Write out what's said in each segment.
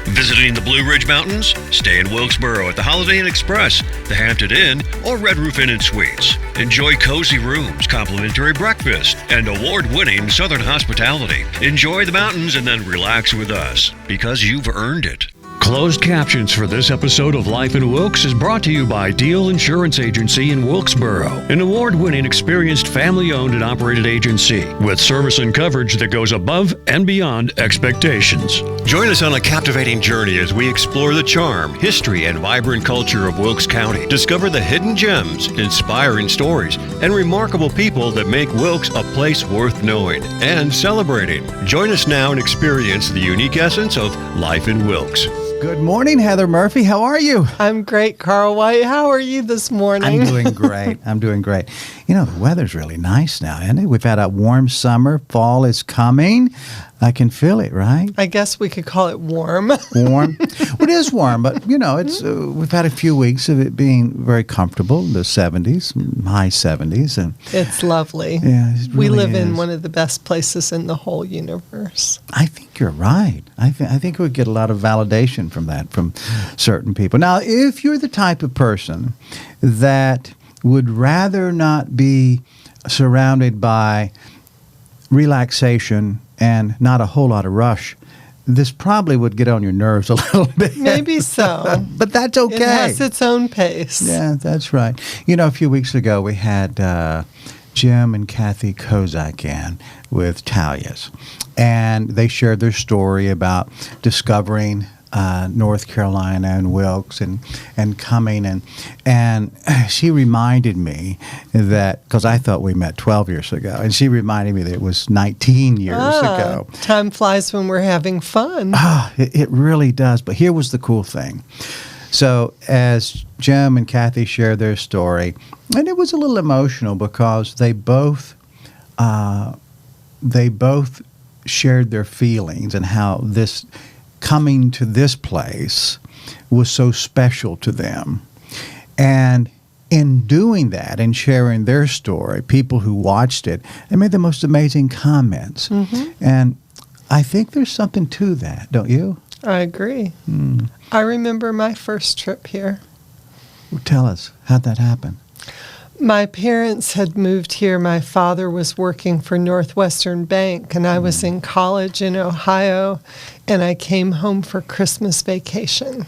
Visiting the Blue Ridge Mountains? Stay in Wilkesboro at the Holiday Inn Express, the Hampton Inn, or Red Roof Inn and Suites. Enjoy cozy rooms, complimentary breakfast, and award-winning Southern hospitality. Enjoy the mountains and then relax with us, because you've earned it. Closed captions for this episode of Life in Wilkes is brought to you by Deal Insurance Agency in Wilkesboro, an award-winning, experienced, family-owned and operated agency with service and coverage that goes above and beyond expectations. Join us on a captivating journey as we explore the charm, history, and vibrant culture of Wilkes County. Discover the hidden gems, inspiring stories, and remarkable people that make Wilkes a place worth knowing and celebrating. Join us now and experience the unique essence of Life in Wilkes. Good morning, Heather Murphy. How are you? I'm great, Carl White. How are you this morning? I'm doing great. You know, the weather's really nice now, isn't it? We've had a warm summer. Fall is coming. I can feel it, right? I guess we could call it warm. Warm? Well, it is warm, but, you know, it's we've had a few weeks of it being very comfortable, the 70s, high 70s. And it's lovely. Yeah, it really we live is. in one of the best places in the whole universe. I think you're right. I think we get a lot of validation from that, from certain people. Now, if you're the type of person that would rather not be surrounded by relaxation and not a whole lot of rush, this probably would get on your nerves a little bit. Maybe so. But that's okay. It has its own pace. Yeah, that's right. You know, a few weeks ago we had Jim and Kathy Kozak in with Talia's, and they shared their story about discovering North Carolina and Wilkes and coming and she reminded me that, because I thought we met 12 years ago, and she reminded me that it was 19 years ago. Time flies when we're having fun. It really does. But here was the cool thing. So as Jim and Kathy shared their story, and it was a little emotional because they both shared their feelings and how this coming to this place was so special to them. And in doing that and sharing their story, people who watched it, they made the most amazing comments. Mm-hmm. And I think there's something to that, don't you? I agree. I remember my first trip here. Well, tell us, how'd that happen? My parents had moved here. My father was working for Northwestern Bank, and I was in college in Ohio, and I came home for Christmas vacation.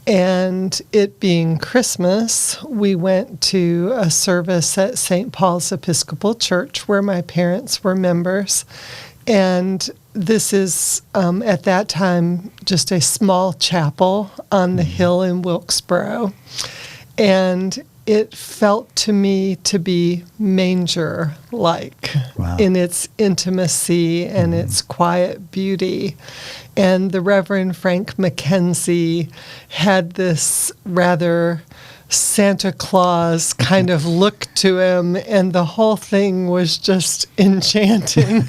And it being Christmas, we went to a service at St. Paul's Episcopal Church where my parents were members. And this is, at that time, just a small chapel on the hill in Wilkesboro. And it felt to me to be manger-like in its intimacy and its quiet beauty. And the Reverend Frank McKenzie had this rather Santa Claus kind of look to him, and the whole thing was just enchanting.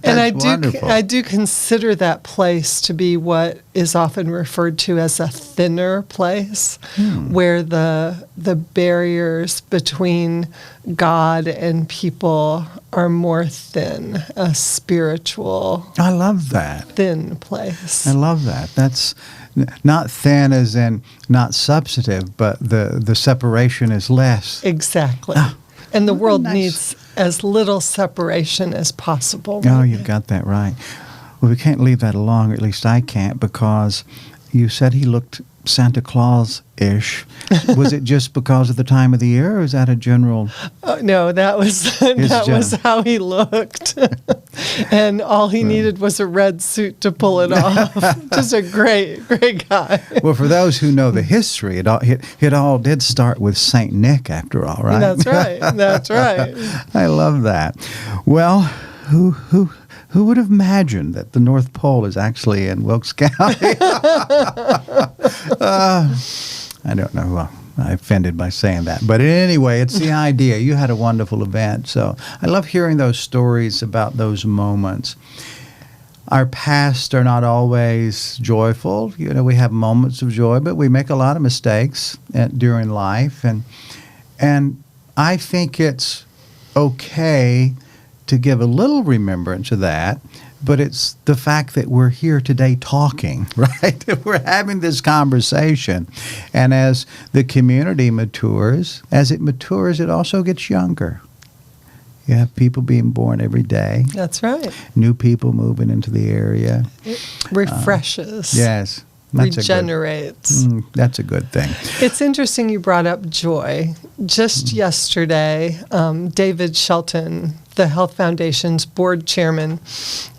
And I do consider that place to be what is often referred to as a thinner place, where the barriers between God and people are more thin, a spiritual, I love that. Thin place. I love that. That's not thin as in not substantive, but the separation is less. Exactly. And the world needs as little separation as possible. Oh, you've got that right. Well, we can't leave that alone, or at least I can't, because you said he looked Santa Claus-ish. Was it just because of the time of the year, or is that a general? No, that was how he looked. And all he needed was a red suit to pull it off. Just a great, great guy. Well, for those who know the history, it all did start with Saint Nick, after all, right? That's right. That's right. I love that. Well, who would have imagined that the North Pole is actually in Wilkes County? I don't know. I offended by saying that. But anyway, it's the idea. You had a wonderful event. So I love hearing those stories about those moments. Our pasts are not always joyful. You know, we have moments of joy, but we make a lot of mistakes during life. And I think it's okay to give a little remembrance of that, but it's the fact that we're here today talking, right? That we're having this conversation. And as the community matures, it also gets younger. You have people being born every day. That's right. New people moving into the area. It refreshes. Yes. Regenerates. That's a good thing. It's interesting you brought up joy. Just yesterday, David Shelton, the Health Foundation's board chairman,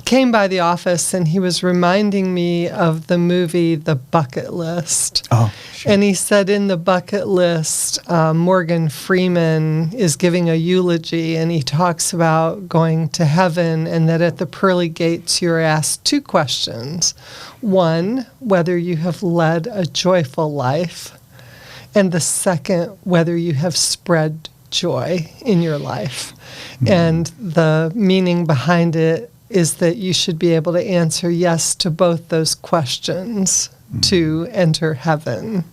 came by the office and he was reminding me of the movie The Bucket List. Oh, sure. And he said in The Bucket List, Morgan Freeman is giving a eulogy and he talks about going to heaven and that at the pearly gates you're asked 2 questions. One, whether you have led a joyful life, and the second, whether you have spread joy in your life. And the meaning behind it is that you should be able to answer yes to both those questions to enter heaven.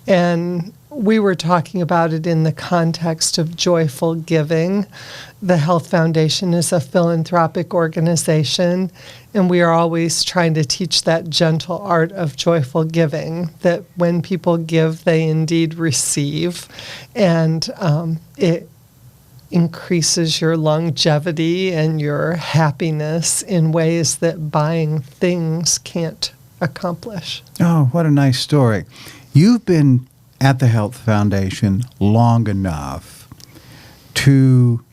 And we were talking about it in the context of joyful giving. The Health Foundation is a philanthropic organization, and we are always trying to teach that gentle art of joyful giving, that when people give, they indeed receive. And it increases your longevity and your happiness in ways that buying things can't accomplish. Oh, what a nice story. You've been at the Health Foundation long enough to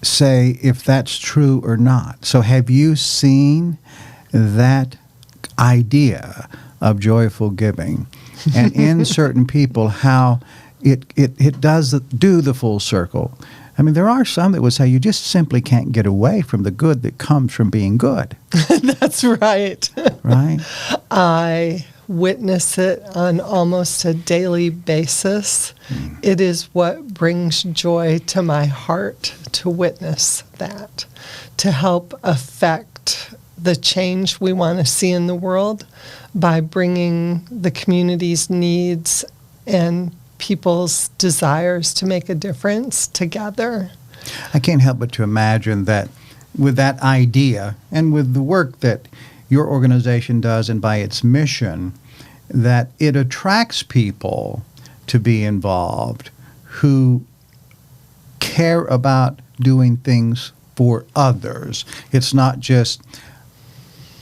say if that's true or not. So have you seen that idea of joyful giving and in certain people how it does do the full circle? I mean, there are some that would say you just simply can't get away from the good that comes from being good. That's right. Right? I witness it on almost a daily basis. It is what brings joy to my heart to witness that, to help affect the change we want to see in the world by bringing the community's needs and people's desires to make a difference together. I can't help but to imagine that with that idea and with the work that your organization does and by its mission, that it attracts people to be involved who care about doing things for others. It's not just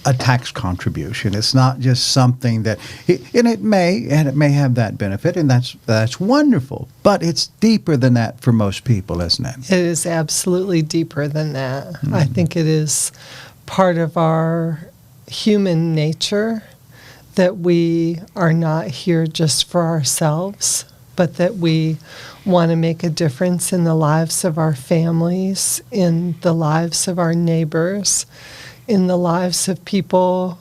a tax contribution. It's not just something that, it may have that benefit, and that's wonderful. But it's deeper than that for most people, isn't it? It is absolutely deeper than that. I think it is part of our human nature that we are not here just for ourselves, but that we want to make a difference in the lives of our families, in the lives of our neighbors, in the lives of people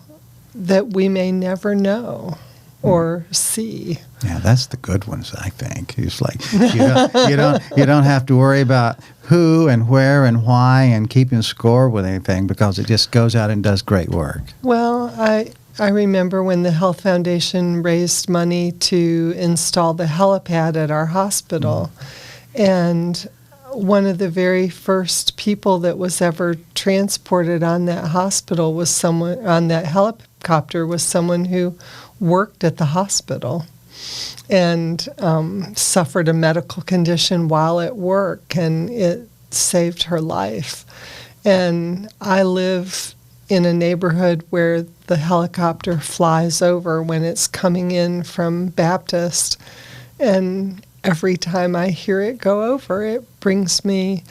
that we may never know or see. Yeah, that's the good ones, I think. It's like you don't have to worry about who and where and why and keeping score with anything because it just goes out and does great work. Well, I remember when the Health Foundation raised money to install the helipad at our hospital, and one of the very first people that was ever transported on that hospital was someone on that helicopter was someone who worked at the hospital and suffered a medical condition while at work, and it saved her life. And I live in a neighborhood where the helicopter flies over when it's coming in from Baptist, and every time I hear it go over, it brings me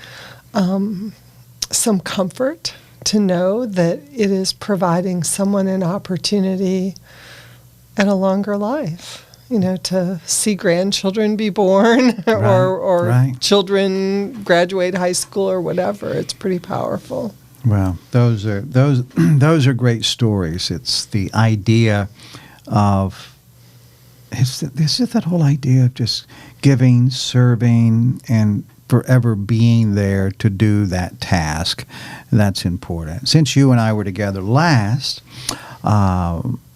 some comfort to know that it is providing someone an opportunity at a longer life, to see grandchildren be born or children graduate high school or whatever. It's pretty powerful. Well, those are great stories. It's the idea of it's just that whole idea of just giving, serving, and forever being there to do that task. That's important. Since you and I were together last,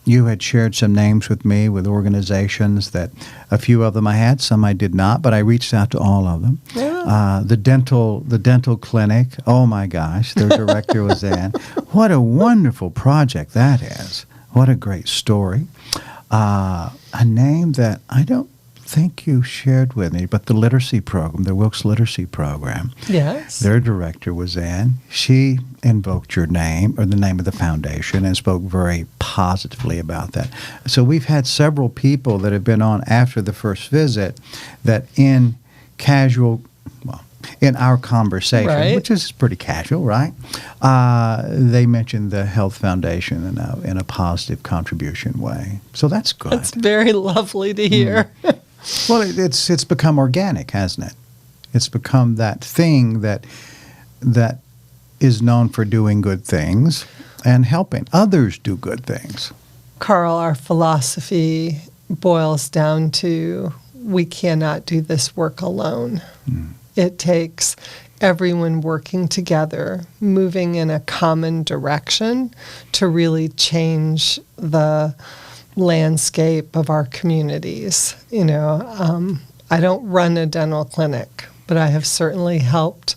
you had shared some names with me with organizations that a few of them I had, some I did not, but I reached out to all of them. Yeah. The dental clinic. Oh my gosh, their director was in. What a wonderful project that is. What a great story. A name that I don't think you shared with me, but the literacy program, the Wilkes Literacy Program. Yes. Their director was in. She invoked your name or the name of the foundation and spoke very positively about that. So we've had several people that have been on after the first visit that in our conversation, right, which is pretty casual, right? They mentioned the Health Foundation in a positive contribution way. So that's good. That's very lovely to hear. Well, it's become organic, hasn't it? It's become that thing that is known for doing good things and helping others do good things. Carl, our philosophy boils down to we cannot do this work alone. It takes everyone working together, moving in a common direction to really change the landscape of our communities. I don't run a dental clinic, but I have certainly helped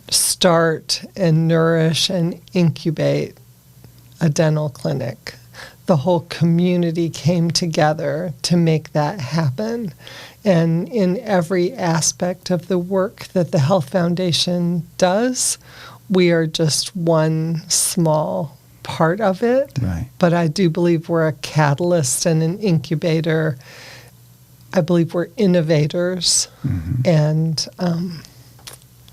start and nourish and incubate a dental clinic. The whole community came together to make that happen. And in every aspect of the work that the Health Foundation does, we are just one small part of it. Right. But I do believe we're a catalyst and an incubator. I believe we're innovators. And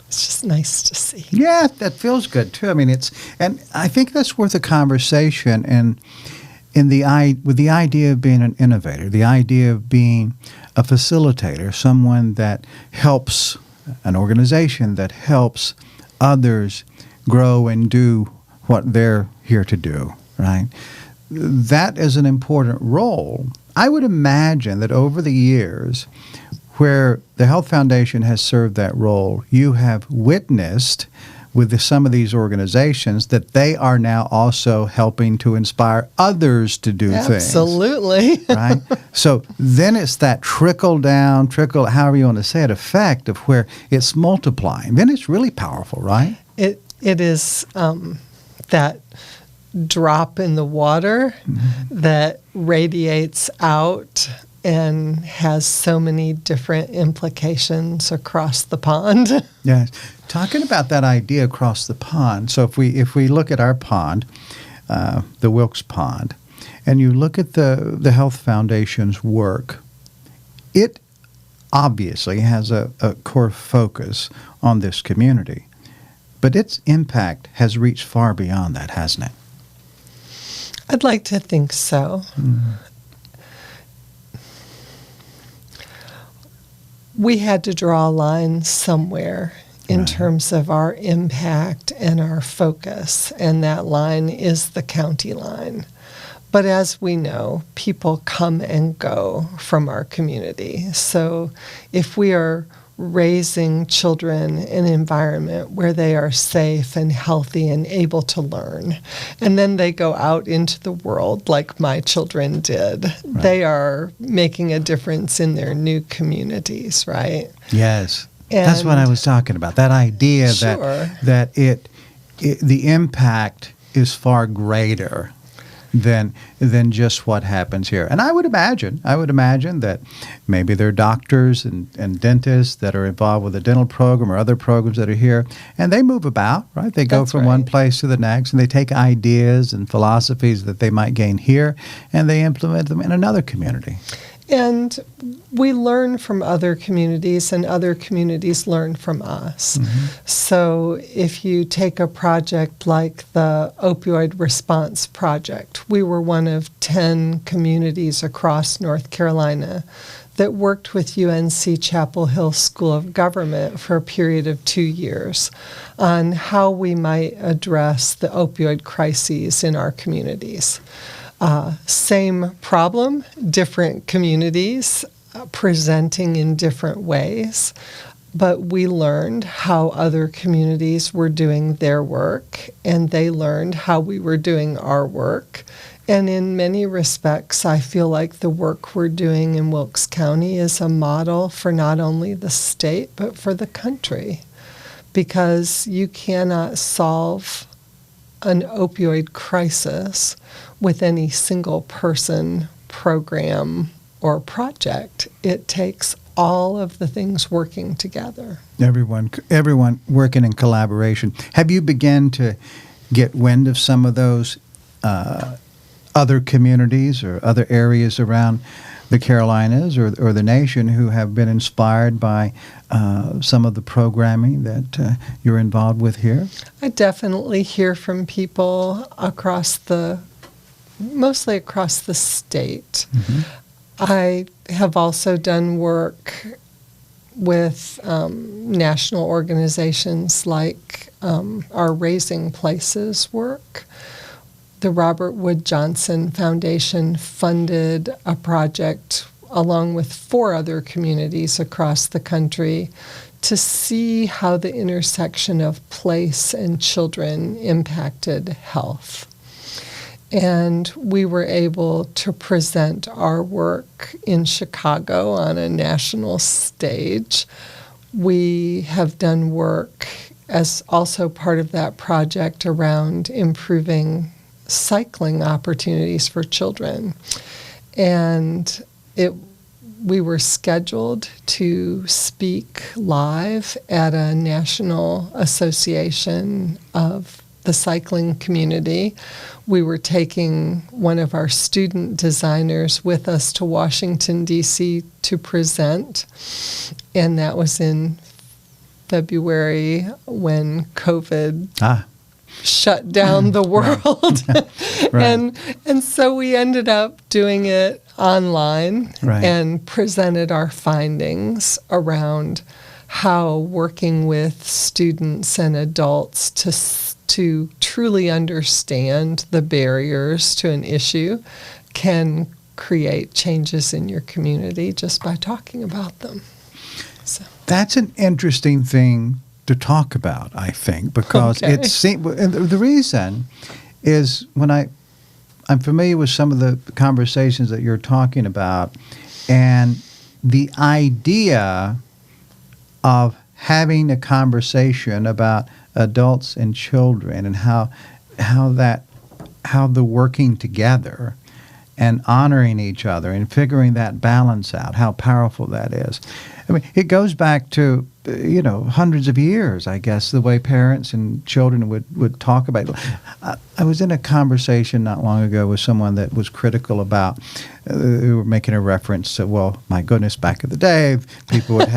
it's just nice to see. Yeah, that feels good too. I mean, and I think that's worth a conversation. And with the idea of being an innovator, the idea of being a facilitator, someone that helps, an organization that helps others grow and do what they're here to do, right? That is an important role. I would imagine that over the years, where the Health Foundation has served that role, you have witnessed with some of these organizations that they are now also helping to inspire others to do things. Absolutely. Right? So then it's that however you want to say it, effect of where it's multiplying. Then it's really powerful, right? It is that drop in the water that radiates out and has so many different implications across the pond. Yes. Talking about that idea across the pond, so if we look at our pond, the Wilkes Pond, and you look at the Health Foundation's work, it obviously has a core focus on this community. But its impact has reached far beyond that, hasn't it? I'd like to think so. We had to draw a line somewhere in terms of our impact and our focus, and that line is the county line. But as we know, people come and go from our community. So if we are raising children in an environment where they are safe and healthy and able to learn, and then they go out into the world like my children did, they are making a difference in their new communities, right? Yes. That's what I was talking about. That idea that the impact is far greater than just what happens here. And I would imagine that maybe there are doctors and dentists that are involved with the dental program or other programs that are here, and they move about, right? They go from one place to the next, and they take ideas and philosophies that they might gain here, and they implement them in another community. And we learn from other communities, and other communities learn from us. So if you take a project like the Opioid Response Project, we were one of 10 communities across North Carolina that worked with UNC Chapel Hill School of Government for a period of 2 years on how we might address the opioid crises in our communities. Same problem, different communities presenting in different ways, but we learned how other communities were doing their work, and they learned how we were doing our work, And in many respects, I feel like the work we're doing in Wilkes County is a model for not only the state, but for the country. Because you cannot solve an opioid crisis with any single person, program, or project. It takes all of the things working together. Everyone working in collaboration. Have you begun to get wind of some of those other communities or other areas around the Carolinas or the nation who have been inspired by some of the programming that you're involved with here? I definitely hear from people mostly across the state. Mm-hmm. I have also done work with national organizations like our Raising Places work. The Robert Wood Johnson Foundation funded a project along with 4 other communities across the country to see how the intersection of place and children impacted health. And we were able to present our work in Chicago on a national stage. We have done work as also part of that project around improving cycling opportunities for children. And we were scheduled to speak live at a national association of the cycling community. We were taking one of our student designers with us to Washington, D.C. to present, and that was in February when COVID shut down the world. Right. And so we ended up doing it online and presented our findings around how working with students and adults to truly understand the barriers to an issue can create changes in your community just by talking about them. So. That's an interesting thing to talk about, I think, because Okay. the reason is when I'm familiar with some of the conversations that you're talking about, and the idea of having a conversation about adults and children and how the working together and honoring each other and figuring that balance out, how powerful that is. I mean, it goes back to, hundreds of years, I guess, the way parents and children would talk about it. I was in a conversation not long ago with someone that was critical about, who were making a reference to, well, my goodness, back in the day, people would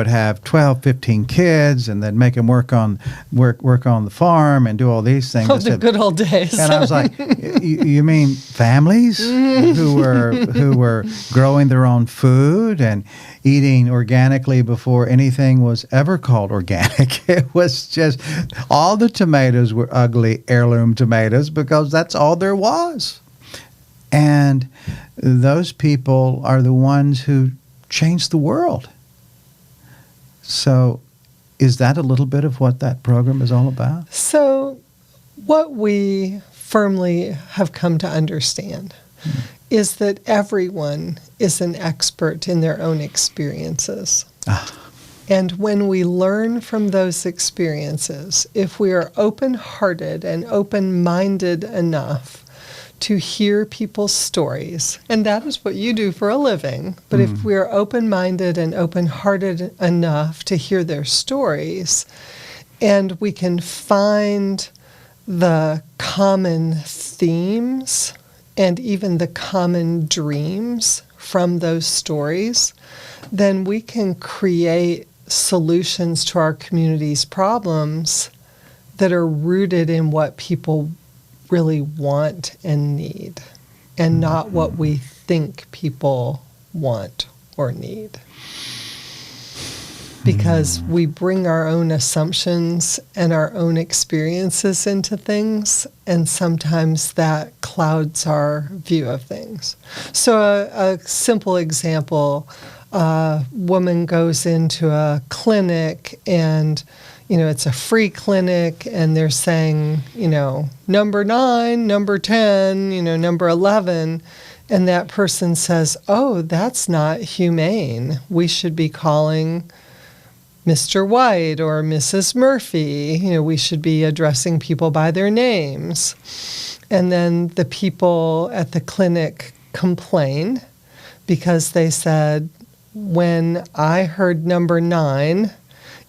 have 12, 15 kids and then make them work on the farm and do all these things. Oh, the good old days. And I was like, you mean families who were growing their own food and eating organically before anything was ever called organic? It was just all the tomatoes were ugly heirloom tomatoes because that's all there was. And those people are the ones who changed the world. So is that a little bit of what that program is all about? So what we firmly have come to understand is that everyone is an expert in their own experiences. And when we learn from those experiences, if we are open-hearted and open-minded enough to hear people's stories, and that is what you do for a living, but if we are open-minded and open-hearted enough to hear their stories, and we can find the common themes and even the common dreams from those stories, then we can create solutions to our community's problems that are rooted in what people really want and need, and not what we think people want or need. Because we bring our own assumptions and our own experiences into things, and sometimes that clouds our view of things. So a simple example, a woman goes into a clinic and it's a free clinic and they're saying, number 9, number 10, number 11, and that person says, oh, that's not humane. We should be calling Mr. White or Mrs. Murphy. We should be addressing people by their names. And then the people at the clinic complain because they said, when I heard number 9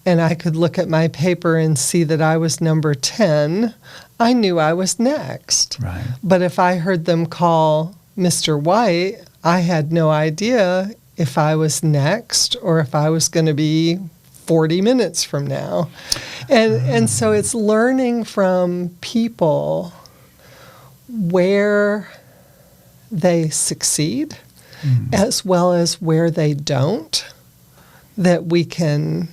and I could look at my paper and see that I was number 10, I knew I was next. Right. But if I heard them call Mr. White, I had no idea if I was next or if I was going to be 40 minutes from now. And so it's learning from people where they succeed as well as where they don't, that we can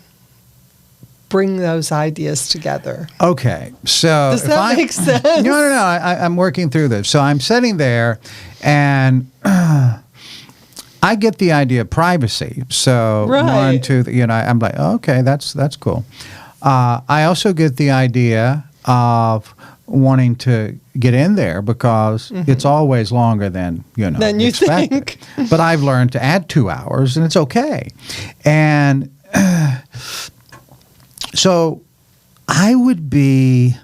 bring those ideas together. Okay, so does that make sense? No. I'm working through this. So I'm sitting there, and I get the idea of privacy. So Right. 1, 2, I'm like, okay, that's cool. I also get the idea of wanting to get in there because it's always longer than Than you expected. think. But I've learned to add 2 hours, and it's okay. And so I would be,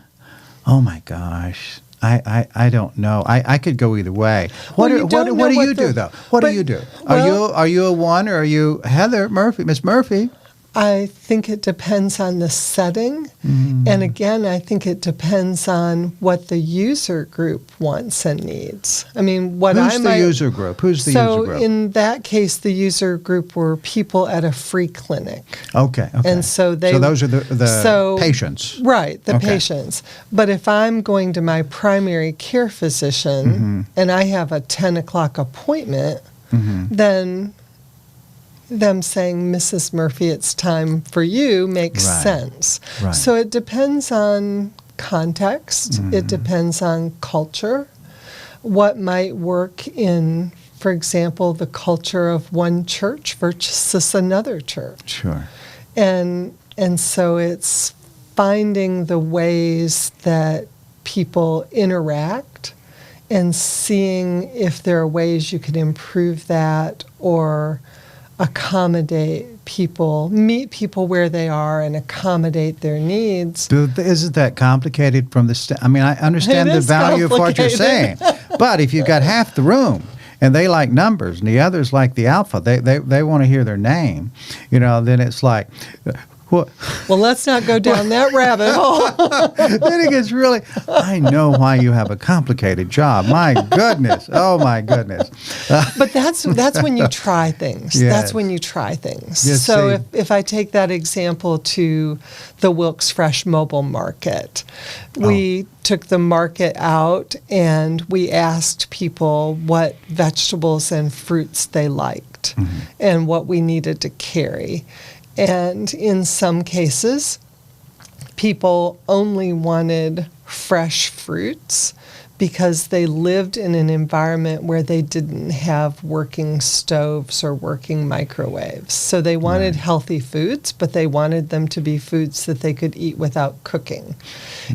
oh my gosh, I don't know. I could go either way. What Well, you do don't know you what do the- though? What do but- you do? well- Are you a 1 or are you Heather Murphy, Miss Murphy? I think it depends on the setting. And again, I think it depends on what the user group wants and needs. I mean, what Who's I the might... user group? Who's the so user group? in that case, the user group were people at a free clinic. Okay. And so they... So those are the patients. Right, the Okay. patients. But if I'm going to my primary care physician and I have a 10 o'clock appointment, then them saying, Mrs. Murphy, it's time for you makes Right. sense. Right. So it depends on context. It depends on culture. What might work in, for example, the culture of one church versus another church. Sure. And so it's finding the ways that people interact and seeing if there are ways you can improve that or accommodate people, meet people where they are and accommodate their needs. Isn't that complicated from the I mean, I understand It the is value of what you're saying, complicated. but if you've got half the room and they like numbers and the others like the alpha, they want to hear their name, then it's like, what? Well, let's not go down that rabbit hole. Then it gets really, I know why you have a complicated job. My goodness. Oh, my goodness. But that's when you try things. Yes. That's when you try things. Yes, So see. if I take that example to the Wilkes Fresh Mobile Market, we took the market out and we asked people what vegetables and fruits they liked and what we needed to carry. And in some cases, people only wanted fresh fruits because they lived in an environment where they didn't have working stoves or working microwaves. So they wanted healthy foods, but they wanted them to be foods that they could eat without cooking.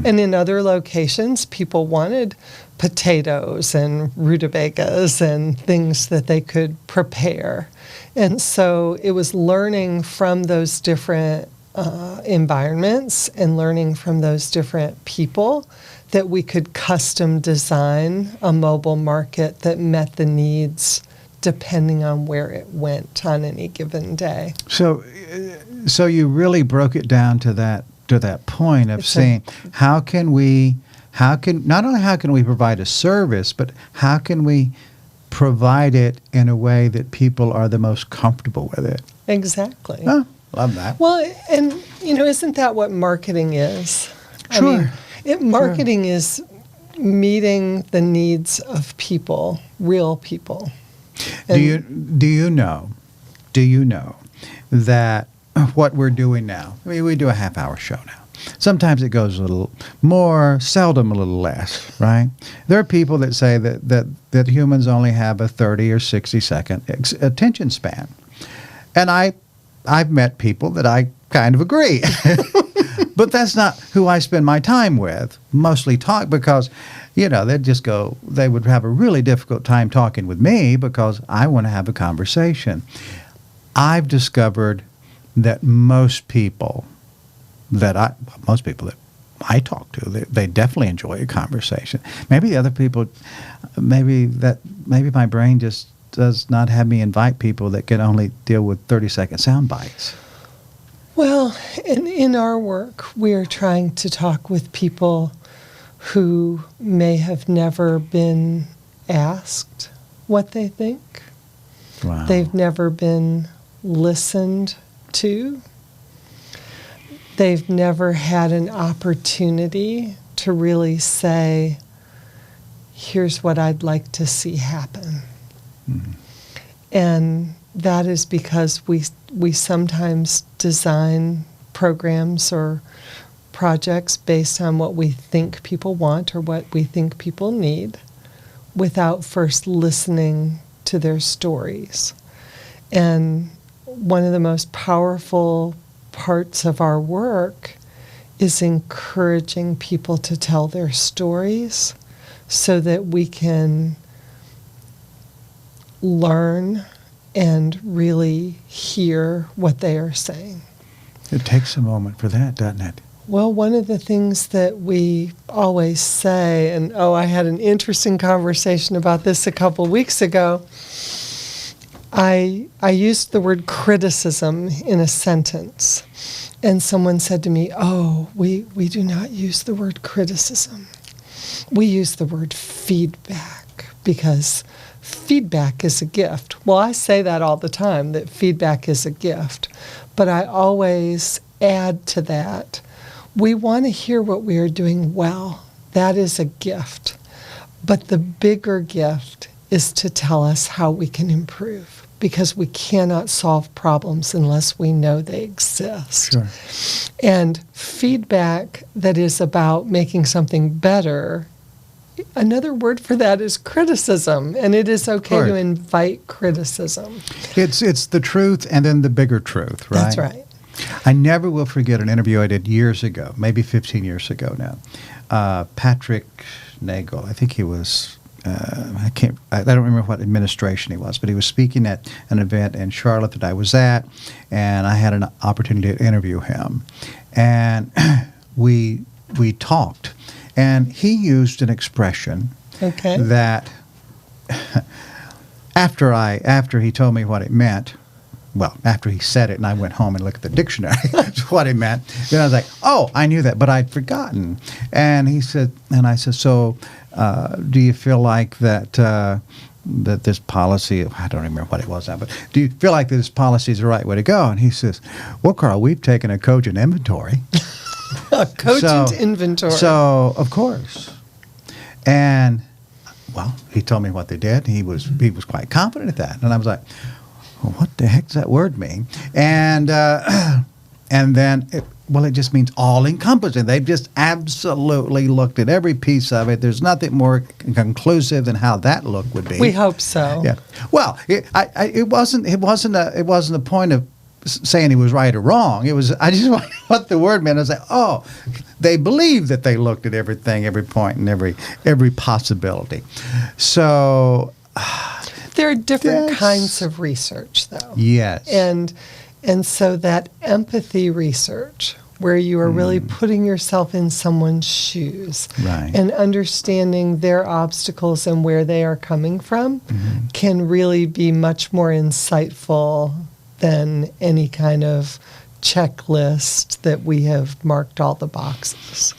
And in other locations, people wanted potatoes and rutabagas and things that they could prepare. And so it was learning from those different environments and learning from those different people that we could custom design a mobile market that met the needs depending on where it went on any given day. So you really broke it down to that point of saying, not only how can we provide a service, but how can we provide it in a way that people are the most comfortable with it. Exactly. Oh, love that. Well, and isn't that what marketing is? Sure. Marketing is meeting the needs of people, real people. Do you know that what we're doing now? I mean, we do a half-hour show now. Sometimes it goes a little more, seldom a little less, right? There are people that say that humans only have a 30 or 60-second attention span. And I've met people that I kind of agree. But that's not who I spend my time with. Mostly talk because, they would have a really difficult time talking with me because I want to have a conversation. I've discovered that most people that I talk to, they definitely enjoy a conversation. Maybe the other people, maybe my brain just does not have me invite people that can only deal with 30-second sound bites. Well, in our work, we are trying to talk with people who may have never been asked what they think. Wow. They've never been listened to. They've never had an opportunity to really say, here's what I'd like to see happen. Mm-hmm. And that is because we sometimes design programs or projects based on what we think people want or what we think people need without first listening to their stories. And one of the most powerful parts of our work is encouraging people to tell their stories so that we can learn and really hear what they are saying. It takes a moment for that, doesn't it? Well, one of the things that we always say, and I had an interesting conversation about this a couple weeks ago. I used the word criticism in a sentence, and someone said to me, we do not use the word criticism. We use the word feedback because feedback is a gift. Well, I say that all the time, that feedback is a gift, but I always add to that, we want to hear what we are doing well. That is a gift. But the bigger gift is to tell us how we can improve, because we cannot solve problems unless we know they exist. Sure. And feedback that is about making something better, another word for that is criticism, and it is okay to invite criticism. It's the truth and then the bigger truth, right? That's right. I never will forget an interview I did years ago, maybe 15 years ago now. Patrick Nagel, I think he was, I don't remember what administration he was, but he was speaking at an event in Charlotte that I was at, and I had an opportunity to interview him. And we talked, and he used an expression that after he told me what it meant, well, after he said it and I went home and looked at the dictionary, what it meant, then I was like, I knew that, but I'd forgotten. And he said, and I said, so do you feel like that this policy, I don't remember what it was now, but do you feel like this policy is the right way to go? And he says, well, Carl, we've taken a cogent inventory. A cogent inventory. So, of course. And, well, he told me what they did. He was quite confident at that. And I was like, well, what the heck does that word mean? And then, it just means all-encompassing. They've just absolutely looked at every piece of it. There's nothing more conclusive than how that look would be. We hope so. Yeah. Well, it wasn't a point of saying he was right or wrong. It was, I just wanted what the word meant. I was like, they believe that they looked at everything, every point, and every possibility. So there are different kinds of research, though. Yes. And so that empathy research, where you are really putting yourself in someone's shoes and understanding their obstacles and where they are coming from, can really be much more insightful than any kind of checklist that we have marked all the boxes.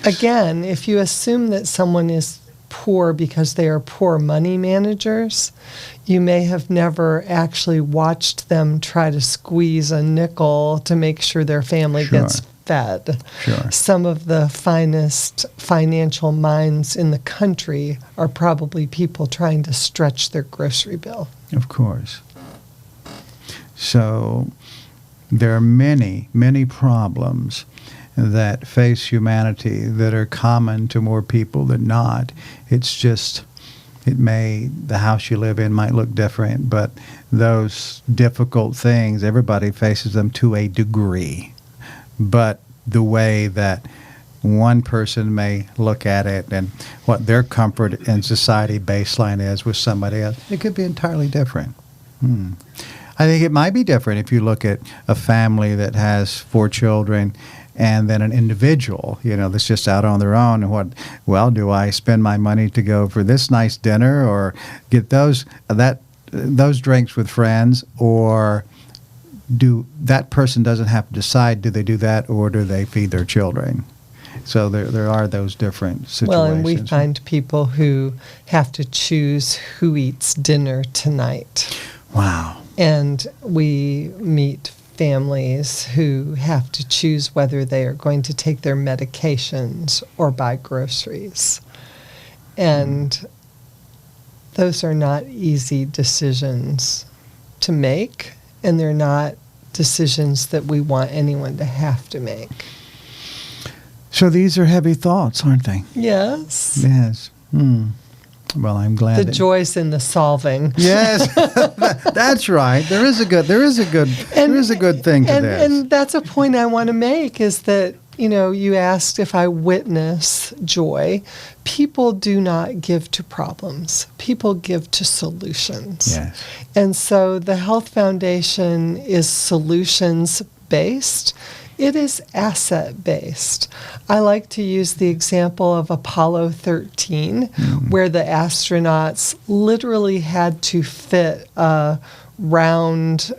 Again, if you assume that someone is poor because they are poor money managers, you may have never actually watched them try to squeeze a nickel to make sure their family gets fed. Sure. Some of the finest financial minds in the country are probably people trying to stretch their grocery bill. Of course. So there are many, many problems that face humanity that are common to more people than not. It's just, the house you live in might look different, but those difficult things, everybody faces them to a degree. But the way that one person may look at it and what their comfort and society baseline is with somebody else. It could be entirely different. I think it might be different if you look at a family that has 4 children and then an individual, that's just out on their own. And do I spend my money to go for this nice dinner or get those drinks with friends, or that person doesn't have to decide, do they do that or do they feed their children? So there are those different situations. Well, and we find people who have to choose who eats dinner tonight. Wow. And we meet families who have to choose whether they are going to take their medications or buy groceries. And those are not easy decisions to make, and they're not decisions that we want anyone to have to make. So these are heavy thoughts, aren't they? Yes. Yes. Well, I'm glad. The joy's in the solving. Yes, that's right. There is a good thing to this. And that's a point I want to make, is that, you asked if I witness joy. People do not give to problems. People give to solutions. Yes. And so the Health Foundation is solutions-based. It is asset-based. I like to use the example of Apollo 13, where the astronauts literally had to fit a round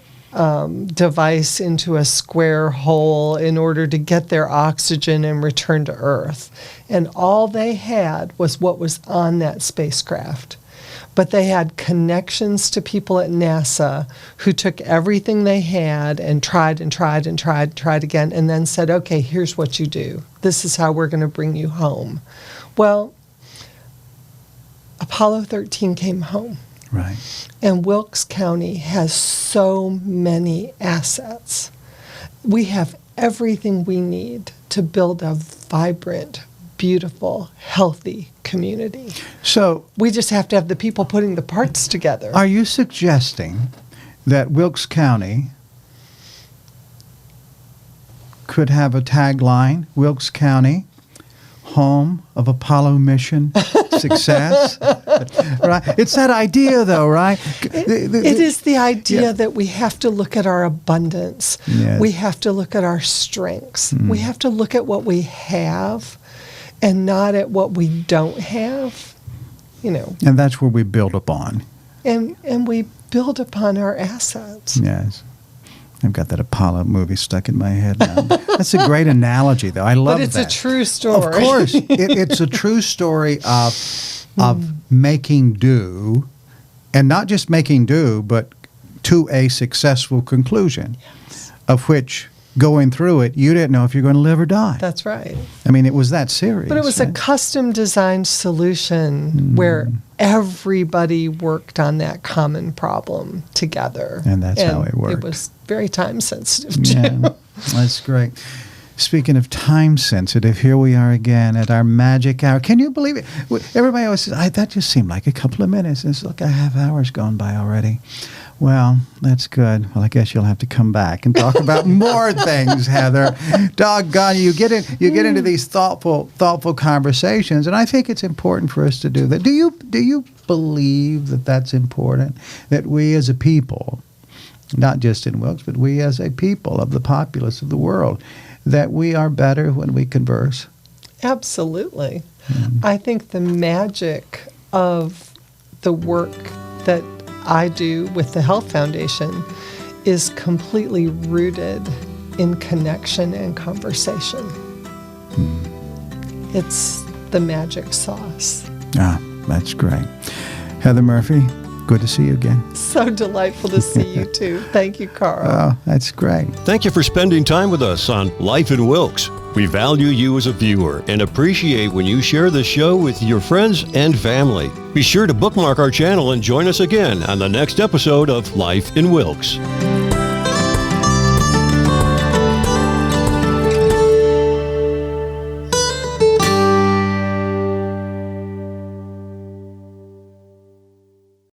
device into a square hole in order to get their oxygen and return to Earth. And all they had was what was on that spacecraft. But they had connections to people at NASA who took everything they had and tried again, and then said, okay, here's what you do. This is how we're going to bring you home. Well, Apollo 13 came home. Right. And Wilkes County has so many assets. We have everything we need to build a vibrant, beautiful, healthy community. So we just have to have the people putting the parts together. Are you suggesting that Wilkes County could have a tagline, Wilkes County, home of Apollo mission success? Right? It's that idea, though, right? It is the idea that we have to look at our abundance. Yes. We have to look at our strengths. We have to look at what we have and not at what we don't have, And that's where we build upon. And we build upon our assets. Yes. I've got that Apollo movie stuck in my head now. That's a great analogy, though. I love that. But it's a true story. Of course. It's a true story of making do, and not just making do, but to a successful conclusion, of which, going through it, you didn't know if you're going to live or die. That's right. I mean, it was that serious. But it was a custom-designed solution where everybody worked on that common problem together. And that's how it worked. It was very time-sensitive, too. Yeah, that's great. Speaking of time-sensitive, here we are again at our magic hour. Can you believe it? Everybody always says, that just seemed like a couple of minutes. It's like a half hour's gone by already. Well, that's good. Well, I guess you'll have to come back and talk about more things, Heather. Doggone, you get into these thoughtful conversations, and I think it's important for us to do that. Do you believe that that's important? That we as a people, not just in Wilkes, but we as a people of the populace of the world, that we are better when we converse? Absolutely. I think the magic of the work that I do with the Health Foundation is completely rooted in connection and conversation. It's the magic sauce. Ah, that's great. Heather Murphy, good to see you again. So delightful to see you too. Thank you, Carl. Oh, that's great. Thank you for spending time with us on Life in Wilkes. We value you as a viewer and appreciate when you share the show with your friends and family. Be sure to bookmark our channel and join us again on the next episode of Life in Wilkes.